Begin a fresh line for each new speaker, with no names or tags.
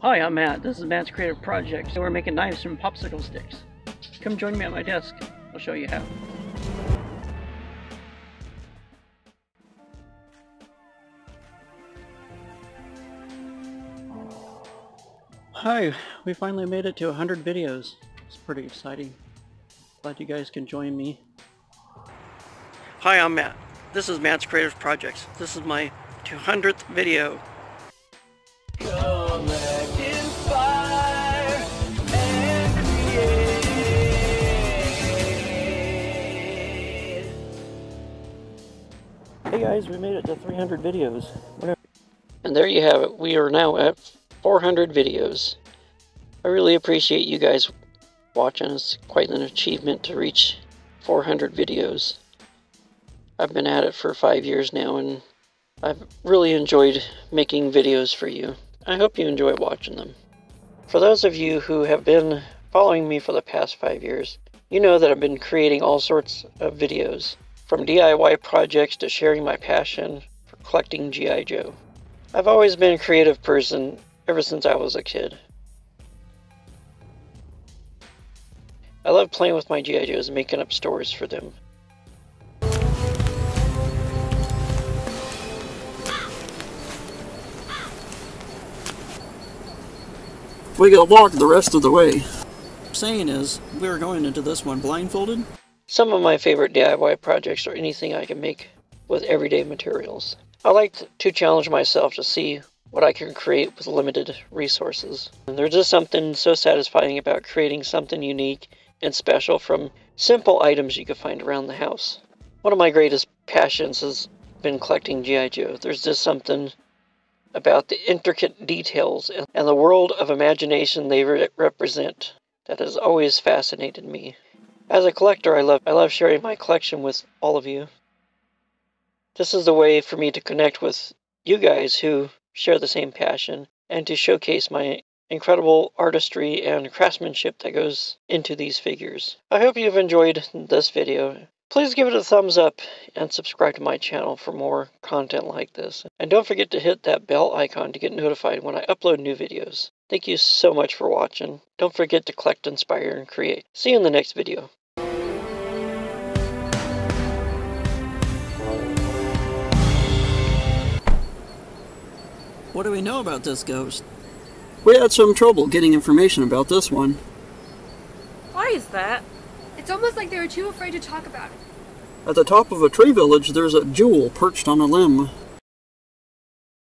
Hi, I'm Matt. This is Matt's Creative Project. So we're making knives from popsicle sticks. Come join me at my desk. I'll show you how. Hi, we finally made it to 100 videos. It's pretty exciting. Glad you guys can join me. Hi, I'm Matt. This is Matt's Creative Projects. This is my 200th video. Hey guys, we made it to 300 videos. And there you have it. We are now at 400 videos. I really appreciate you guys watching. It's quite an achievement to reach 400 videos. I've been at it for 5 years now, and I've really enjoyed making videos for you. I hope you enjoy watching them. For those of you who have been following me for the past 5 years, you know that I've been creating all sorts of videos, from DIY projects to sharing my passion for collecting G.I. Joe. I've always been a creative person ever since I was a kid. I love playing with my G.I. Joes and making up stories for them. We gotta walk the rest of the way. Saying is, we're going into this one blindfolded. Some of my favorite DIY projects are anything I can make with everyday materials. I like to challenge myself to see what I can create with limited resources. And there's just something so satisfying about creating something unique and special from simple items you can find around the house. One of my greatest passions has been collecting G.I. Joe. There's just something about the intricate details and the world of imagination they represent that has always fascinated me. As a collector, I love sharing my collection with all of you. This is the way for me to connect with you guys who share the same passion and to showcase my incredible artistry and craftsmanship that goes into these figures. I hope you've enjoyed this video. Please give it a thumbs up and subscribe to my channel for more content like this. And don't forget to hit that bell icon to get notified when I upload new videos. Thank you so much for watching. Don't forget to collect, inspire, and create. See you in the next video. What do we know about this ghost? We had some trouble getting information about this one.
Why is that?
It's almost like they were too afraid to talk about it.
At the top of a tree village, there's a jewel perched on a limb.